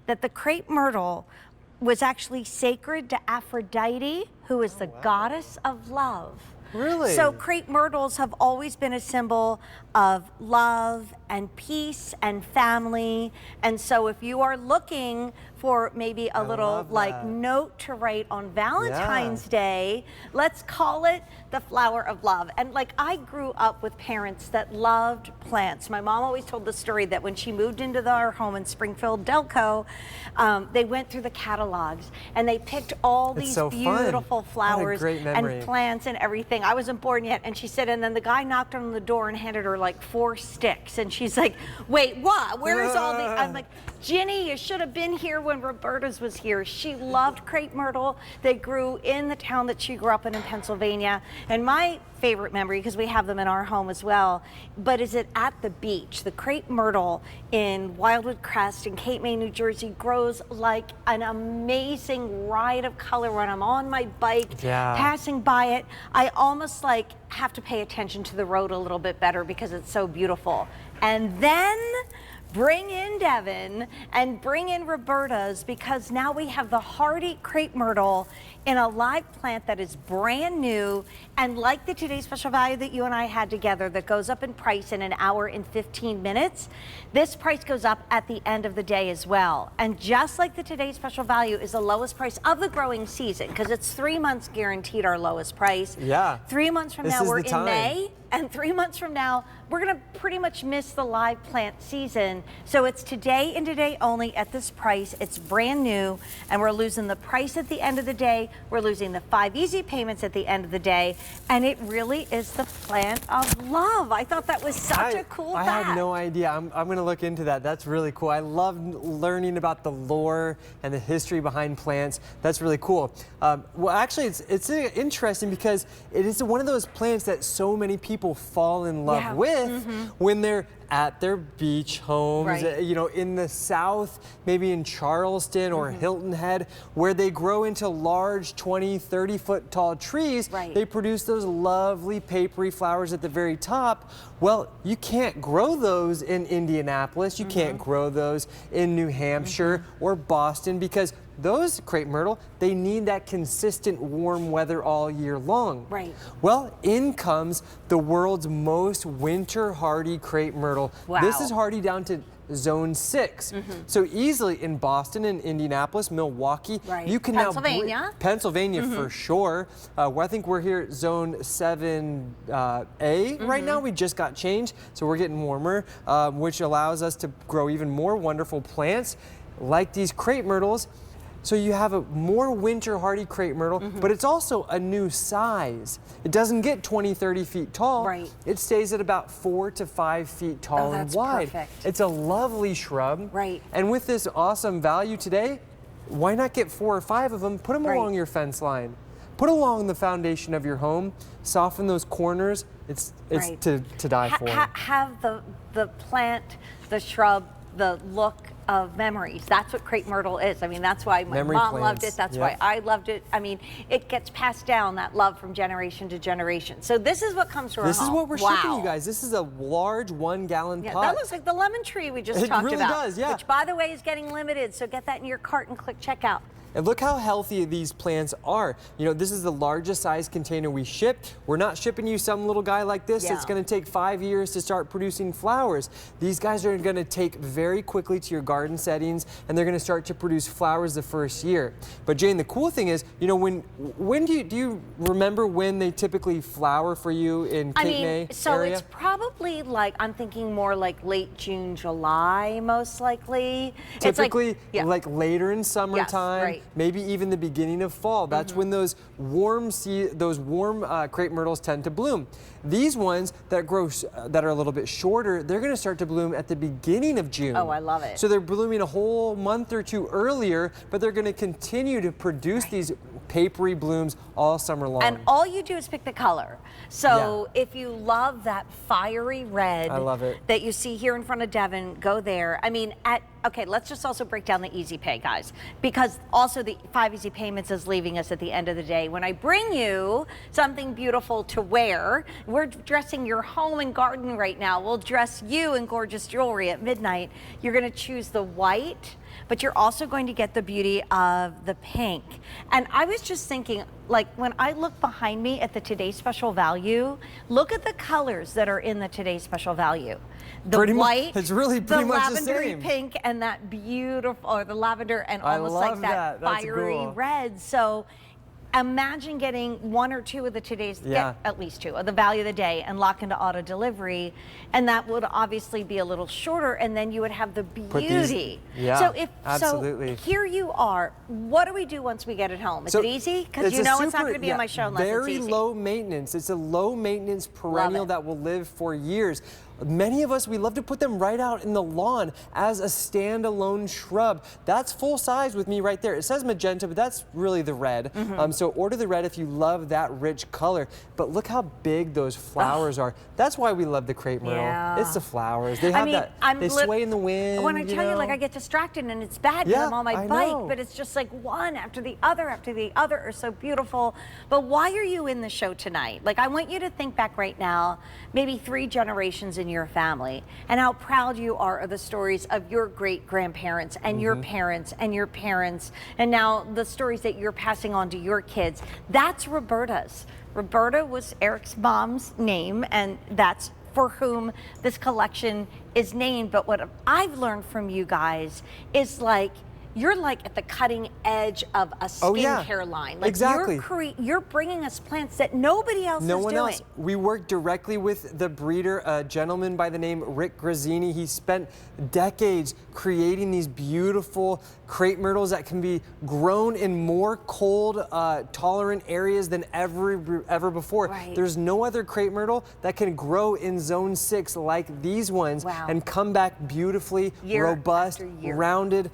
that the crepe myrtle was actually sacred to Aphrodite, who is the goddess of love. Really? So crepe myrtles have always been a symbol of love and peace and family. And so if you are looking for maybe a little like note to write on Valentine's Day, let's call it the flower of love. And like, I grew up with parents that loved plants. My mom always told the story that when she moved into our home in Springfield, Delco, they went through the catalogs and they picked all these beautiful flowers and plants and everything. I wasn't born yet, and she said, and then the guy knocked on the door and handed her like 4 sticks, and she's like, wait, what? Where is all the? I'm like, Ginny, you should have been here when Roberta's was here. She loved crepe myrtle. They grew in the town that she grew up in Pennsylvania. And my favorite memory, because we have them in our home as well, but is it at the beach. The crepe myrtle in Wildwood Crest in Cape May, New Jersey grows like an amazing ride of color. When I'm on my bike, passing by it, I almost like have to pay attention to the road a little bit better because it's so beautiful. And then bring in Devin and bring in Roberta's, because now we have the hardy crepe myrtle in a live plant that is brand new, and like the Today's Special Value that you and I had together that goes up in price in an hour and 15 minutes, this price goes up at the end of the day as well. And just like the Today's Special Value is the lowest price of the growing season, because it's 3 months guaranteed our lowest price. 3 months from now we're in May, and 3 months from now we're gonna pretty much miss the live plant season. So it's today and today only at this price. It's brand new, and we're losing the price at the end of the day. We're losing the 5 easy payments at the end of the day, and it really is the plant of love. I thought that was such a cool fact. I had no idea. I'm gonna look into that. That's really cool. I love learning about the lore and the history behind plants. That's really cool. Well, actually, it's interesting because it is one of those plants that so many people fall in love with when they're at their beach homes, you know, in the South, maybe in Charleston or Hilton Head, where they grow into large 20, 30 foot tall trees. They produce those lovely papery flowers at the very top. Well, you can't grow those in Indianapolis. You can't grow those in New Hampshire or Boston, because those crepe myrtle, they need that consistent warm weather all year long. Well, in comes the world's most winter hardy crepe myrtle. This is hardy down to zone 6. So easily in Boston and Indianapolis, Milwaukee, you can now Pennsylvania for sure. I think we're here at zone 7A right now. We just got changed, so we're getting warmer, which allows us to grow even more wonderful plants like these crepe myrtles. So you have a more winter hardy crepe myrtle, but it's also a new size. It doesn't get 20, 30 feet tall. It stays at about 4 to 5 feet tall and wide. It's a lovely shrub. And with this awesome value today, why not get 4 or 5 of them, put them along your fence line, put along the foundation of your home, soften those corners. It's to die for. Have the plant, the shrub, the look of memories. That's what crepe myrtle is. I mean, that's why my mom loved it. That's why I loved it. I mean, it gets passed down, that love, from generation to generation. So this is what comes to our home. This is what we're shipping, you guys. This is a large 1 gallon pot. That looks like the lemon tree we just talked about. It really does, Which, by the way, is getting limited. So get that in your cart and click checkout. And look how healthy these plants are. You know, this is the largest size container we ship. We're not shipping you some little guy like this that's gonna take 5 years to start producing flowers. These guys are gonna take very quickly to your garden settings, and they're gonna start to produce flowers the first year. But Jane, the cool thing is, you know, when do you remember when they typically flower for you in Cape May area? It's probably like, I'm thinking more like late June, July, most likely. Typically, like later in summertime. Maybe even the beginning of fall. That's when those warm crepe myrtles tend to bloom. These ones that grow that are a little bit shorter, they're going to start to bloom at the beginning of June. Oh, I love it. So they're blooming a whole month or 2 earlier, but they're going to continue to produce these papery blooms all summer long. And all you do is pick the color. So if you love that fiery red, I love it, that you see here in front of Devin, go there. I mean, okay, let's just also break down the easy pay, guys, because also the 5 easy payments is leaving us at the end of the day. When I bring you something beautiful to wear, we're dressing your home and garden right now. We'll dress you in gorgeous jewelry at midnight. You're going to choose the white but you're also going to get the beauty of the pink. And I was just thinking, like, when I look behind me at the Today's Special Value, look at the colors that are in the Today's Special Value. The white, it's really pretty much the lavendery same. pink, and that beautiful, or the lavender, and I almost love like that That's fiery cool. red. So imagine getting one or two of the today's, get at least two of the value of the day and lock into auto delivery. And that would obviously be a little shorter, and then you would have the beauty. So absolutely. So here you are. What do we do once we get it home? Is it easy? Because you know it's not going to be on my show unless it's easy. Very low maintenance. It's a low maintenance perennial that will live for years. Many of us, we love to put them right out in the lawn as a standalone shrub. That's full size with me right there. It says magenta, but that's really the red. So order the red if you love that rich color. But look how big those flowers are. That's why we love the Crepe Myrtle. It's the flowers. They have they sway in the wind. When I tell you, like, I get distracted, and it's bad because I'm on my bike, but it's just like one after the other are so beautiful. But why are you in the show tonight? Like, I want you to think back right now, maybe 3 generations in your family, and how proud you are of the stories of your great-grandparents and your parents and your parents, and now the stories that you're passing on to your kids. That's Roberta's. Roberta was Eric's mom's name, and that's for whom this collection is named. But what I've learned from you guys is, like, you're like at the cutting edge of a skincare line. Like, you're bringing us plants that nobody else is doing. No one else. We work directly with the breeder, a gentleman by the name Rick Grazzini. He spent decades creating these beautiful crepe myrtles that can be grown in more cold tolerant areas than ever before. There's no other crepe myrtle that can grow in zone 6 like these ones and come back beautifully, robust, rounded,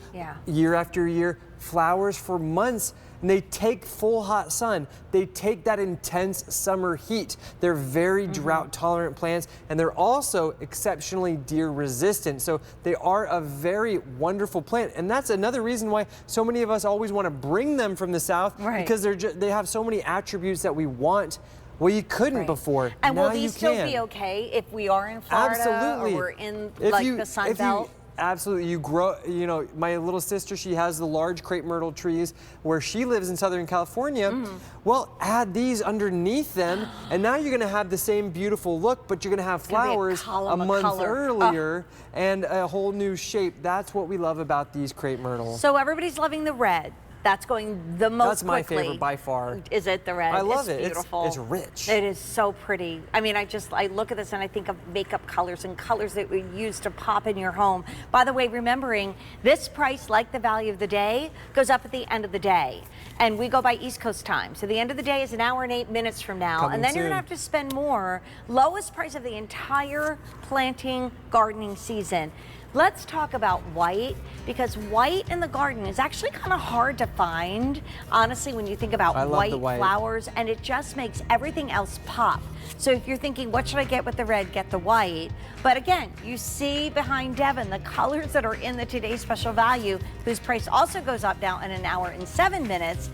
year after year, flowers for months. And they take full hot sun. They take that intense summer heat. They're very drought tolerant plants, and they're also exceptionally deer resistant. So they are a very wonderful plant. And that's another reason why so many of us always want to bring them from the South, because they have so many attributes that we want. Well, you couldn't before. And now will these still be okay if we are in Florida or we're in the Sun Belt? Absolutely. You grow, you know, my little sister, she has the large crepe myrtle trees where she lives in Southern California. Well, add these underneath them, and now you're going to have the same beautiful look, but you're going to have flowers a month earlier and a whole new shape. That's what we love about these crepe myrtles. So everybody's loving the red. That's going the most quickly. That's my favorite by far. Is it the red? I love it. It's beautiful. It's rich. It is so pretty. I mean, I look at this and I think of makeup colors and colors that we use to pop in your home. By the way, remembering this price, like the value of the day, goes up at the end of the day. And we go by East Coast time. So the end of the day is 1 hour and 8 minutes from now. And then you're going to have to spend more. Lowest price of the entire planting gardening season. Let's talk about white, because white in the garden is actually kind of hard to find, honestly, when you think about white flowers, and it just makes everything else pop. So if you're thinking, what should I get with the red? Get the white. But again, you see behind Devin the colors that are in the Today's Special Value, whose price also goes up now in 1 hour and 7 minutes.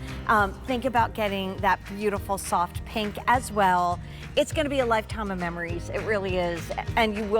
Think about getting that beautiful soft pink as well. It's going to be a lifetime of memories. It really is. And you will